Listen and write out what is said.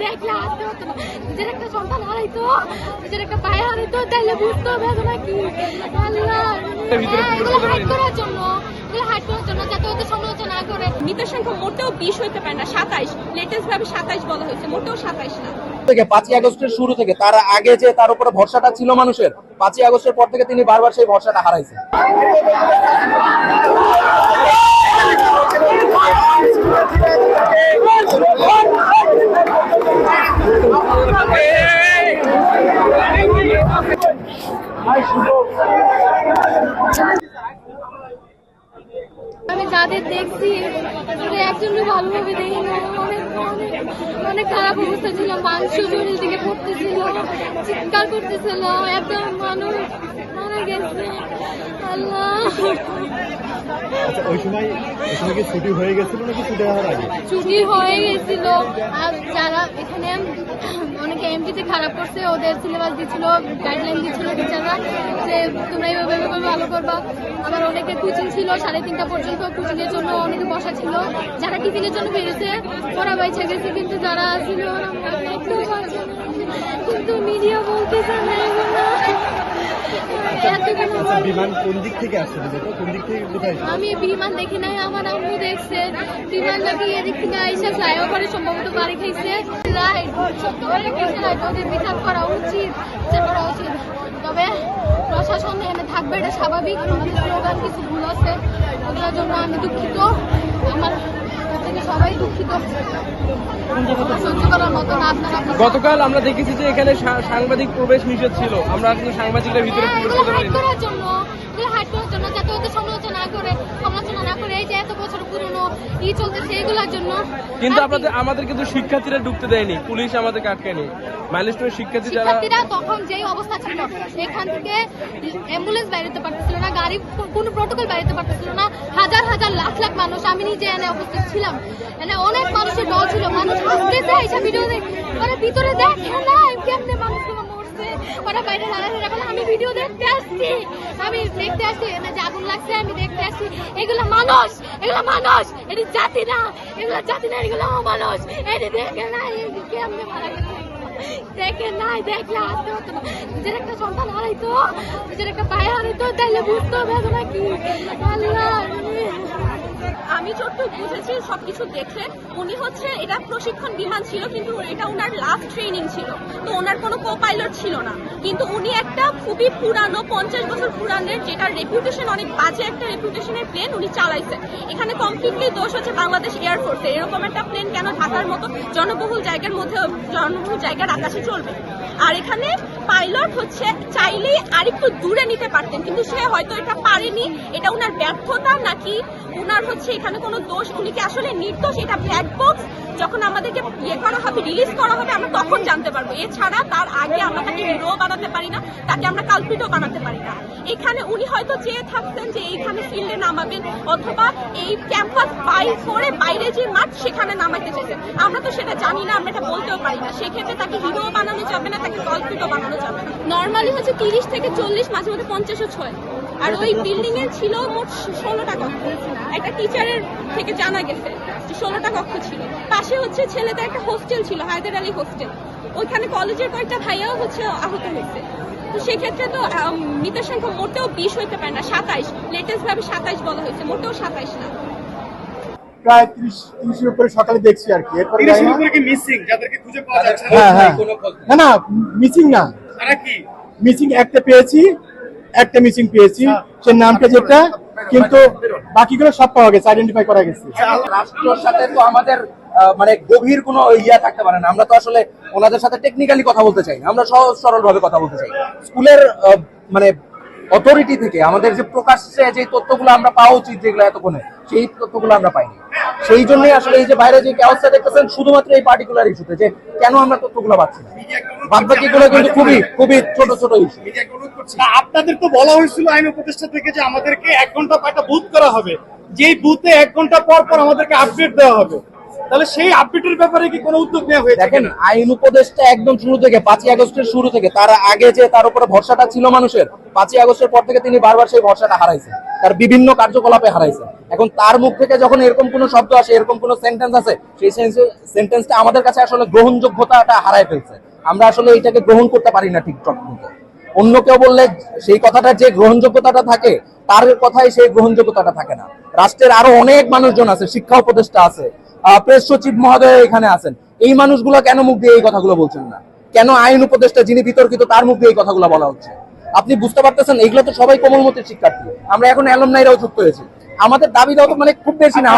দেখলে হাসতে হতো না। নিজের একটা সন্তান হারাইতো, নিজের একটা ভাই হারাইতো, তাহলে বুঝতে হবে বেদনা কি। আল্লাহ, এগুলো হাইড করার জন্য, যাতে ওদের সমালোচনা না করে। মৃতের সংখ্যা মোটেও 20 হইতে পারে না, 27, লেটেস্ট ভাবে 27 বলা হয়েছে, মোটেও 27 না। থেকে 5ই আগস্টের শুরু থেকে তার আগে যে তার উপরে ভরসাটা ছিল মানুষের, 5ই আগস্টের পর থেকে তিনি বারবার সেই ভরসাটা হারাইছেন। আমি যাদের দেখছি একজনকে ভালোভাবে দেখি না, অনেক খারাপ অবস্থা ছিল, মাংস শরীর দিকে পড়তেছিল, চিৎকার করতেছিল, একজন মানুষ মারা গেছে। আল্লাহ, ওই সময় কি ছুটি হয়ে গেছিল নাকি ছুটি হওয়ার আগে? ছুটি হয়ে গেছিল। আর যারা এখানে অনেকে এমপিতে খারাপ করছে, ওদের সিলেবাস দিচ্ছিল, গাইডলাইন দিচ্ছিল টিচাররা যে তোমরা এইভাবে ভালো করবা। আবার অনেকে কোচিং ছিল 3:30 পর্যন্ত, কোচিং এর জন্য অনেকে বসা ছিল। যারা টিফিনের জন্য বেরিয়েছে ওরা বাইচা গেছে, কিন্তু যারা ছিল কিন্তু মিডিয়া বলতেছে না এগুলো। বিমান কোন দিক থেকে আসছে? কোন দিক থেকে কোথায়? আমি বিমান দেখি নাই, আমার আম্মু দেখছে বিমান নাকি এদিক থেকে আইসা ফ্লাইওভারে সম্ভবত বাড়ি খাইছে। ওদের বিচার করা উচিত, তবে প্রশাসন এনে থাকবে, এটা স্বাভাবিক। আমাদের স্লোগান কিছু ভুল আছে, ওগুলোর জন্য আমি দুঃখিত, আমার থেকে সবাই দুঃখিত। সহ্য করার মতো না। আপনারা গতকাল আমরা দেখেছি যে এখানে সাংবাদিক প্রবেশ নিষেধ ছিল, আমরা আসলে সাংবাদিকরা ভিতরে প্রবেশ করতে পারিনি। করার জন্য যাতে ওদের সমালোচনা না করে এই যে এত বছর পুরনো চলতেছে এগুলোর জন্য। কিন্তু আমাদের কিন্তু শিক্ষার্থীরা ঢুকতে দেয়নি, পুলিশ আমাদেরকে আটকায়নি। মাইলস্টোনের শিক্ষার্থীরা তখন যেই অবস্থা ছিল, এখান থেকে অ্যাম্বুলেন্স বাইরেতে পারতেছিল না, গাড়ি কোনো প্রটোকল বাইরেতে পারতেছিল না, হাজার হাজার লাখ লাখ মানুষ, আমি নিজে এনে উপস্থিত ছিলাম, এনে অনেক মানুষের দল ছিল, মানুষ হাসতেছে এইসব ভিডিও ওরা ভিতরে দেখে না কেমনে মানুষগুলো মরছে, ওরা বাইরে দাঁড়াতে এখন আমি ভিডিও দেখতে আসছি, এনে যে আগুন লাগছে আমি দেখতে আসছি। এগুলো মানুষ, এটি জাতি না, এগুলো মানুষ, এটি দেখে না কেমনে মারা গেছে, দেখে নাই দেখলে হাসতে হতো না। নিজের একটা সন্তান হারাইতো, নিজের একটা ভাই হারাইতো, তাহলে বুঝতে হবে বেদনা কি। আল্লাহ, আমি যতটুকু বুঝেছি সবকিছু দেখে, উনি হচ্ছে এটা প্রশিক্ষণ বিমান ছিল, কিন্তু এটা ওনার লাস্ট ট্রেনিং ছিল, তো ওনার কোনো কো পাইলট ছিল না। কিন্তু উনি একটা খুবই পুরানো 50 বছর পুরানের, যেটার রেপুটেশন অনেক বাজে একটা রেপুটেশনের প্লেন উনি চালাইছে। এখানে কমপ্লিটলি দোষ হচ্ছে বাংলাদেশ এয়ারফোর্সে। এরকম একটা প্লেন কেন ঢাকার মতো জনবহুল জায়গার আকাশে চলবে? আর এখানে পাইলট হচ্ছে চাইলেই আরেকটু দূরে নিতে পারতেন, কিন্তু সে হয়তো এটা পারেনি। এটা উনার ব্যর্থতা নাকি উনার হচ্ছে এখানে কোনো দোষ? উনি কি আসলে নির্দোষ? এটা ব্ল্যাক বক্স, যখন আমাদেরকে করা হবে, রিলিজ করা হবে, আমরা তখন জানতে পারবো। এছাড়া তার আগে আমরা তাকে হিরো বানাতে পারি না, তাকে আমরা কালপিটও বানাতে পারি না। এখানে উনি হয়তো চেয়ে থাকতেন যে এইখানে ফিল্ডে নামাবেন, অথবা এই ক্যাম্পাস করে বাইরে যে মাঠ সেখানে নামাইতে চাইছেন। আমরা তো সেটা জানি না, আমরা এটা বলতেও পারি না। সেক্ষেত্রে তাকে হিরো বানানো যাবে না, তাকে কালপিটও বানানো যাবে না। নর্মালি হচ্ছে 30 থেকে 40, মাঝে মাঝে 50ও ছয়। আর ওই বিল্ডিং এর ছিল মোট 16টা কক্ষ। একটা টিচারের থেকে জানা গেছে যে 16টা কক্ষ ছিল। পাশে হচ্ছে ছেলেদের একটা হোস্টেল ছিল, হায়দার আলী হোস্টেল। ওইখানে কলেজের কয়েকটা ভাইয়াও হচ্ছে আহত হয়েছে। তো সেক্ষেত্রে তো মৃতের সংখ্যা মোটেও 20 হইতে পারে না, 27, লেটেস্ট ভাবে 27 বলা হয়েছে, মোটেও 27 না। প্রায় 30-30 উপরে সকালে দেখছি আর কি। এরপরে মিসিং, যাদেরকে খুঁজে পাওয়া যাচ্ছে না, মিসিং না, তারা কি মিসিং একটা মিসিং পেয়েছি, সে নামটা যেটা, কিন্তু বাকিগুলো সব পাওয়া গেছে, আইডেন্টিফাই করা গেছে। রাষ্ট্রের সাথে তো আমাদের মানে গভীর কোনো থাকতে পারে না। আমরা তো আসলে ওনাদের সাথে টেকনিক্যালি কথা বলতে চাই না, আমরা সহজ সরল ভাবে কথা বলতে চাই। স্কুলের মানে অথরিটি থেকে আমাদের যে প্রকাশ্যে যে তথ্যগুলো আমরা পাওয়া উচিত, যেগুলো এতক্ষণে সেই তথ্যগুলো আমরা পাইনি। সেই জন্যই আসলে এই যে বাইরে যে অবস্থা দেখতেছেন, শুধুমাত্র এই পার্টিকুলার ইস্যুতে যে কেন আমরা তথ্যগুলো পাচ্ছি না, বাদ বাকিগুলো কিন্তু খুবই খুবই ছোট ছোট ইস্যু। আপনাদের তো বলা হয়েছিল আইন উপদেষ্টা থেকে যে আমাদেরকে 1 ঘন্টা একটা বুথ করা হবে, যেই বুথে 1 ঘন্টা পর পর আমাদেরকে আপডেট দেওয়া হবে। তাহলে সেই আপডেটের ব্যাপারে কি কোনো উদ্যোগ নেওয়া হয়েছে দেখেন কিনা? আইন উপদেষ্টা একদম শুরু থেকে 5ই আগস্টের শুরু থেকে তার আগে যে তার উপরে ভরসাটা ছিল মানুষের, 5ই আগস্টের পর থেকে তিনি বারবার সেই ভরসাটা হারাইছেন, তার বিভিন্ন কার্যকলাপে হারাইছেন। এখন তার মুখ থেকে যখন এরকম কোনো শব্দ আসে, এরকম কোনো সেন্টেন্স আছে, সেই সেন্টেন্সটা আমাদের কাছে আসলে গ্রহণযোগ্যতাটা হারাই ফেলছে। আমরা আসলে এটাকে গ্রহণ করতে পারি না ঠিকঠাক মতো। অন্য কেউ বললে সেই কথাটা যে গ্রহণযোগ্যতাটা থাকে, তার কথাই সেই গ্রহণযোগ্যতাটা থাকে না। রাষ্ট্রের আরো অনেক মানুষজন আছে, শিক্ষা উপদেষ্টা আছে, প্রেস সচিব মহোদয় এখানে আছেন, এই মানুষগুলো কেন মুখ দিয়ে এই কথাগুলো বলছেন না? কেন আইন উপদেষ্টা যিনি বিতর্কিত তার মুখ দিয়ে এই কথাগুলো বলা হচ্ছে? আপনি বুঝতে পারতেছেন এগুলো তো সবাই কোমলমতির শিক্ষার্থী, আমরা এখন অ্যালুমনাইরাও যুক্ত হয়েছি। আমাদের দাবি দাও তো মানে খুব বেশি না,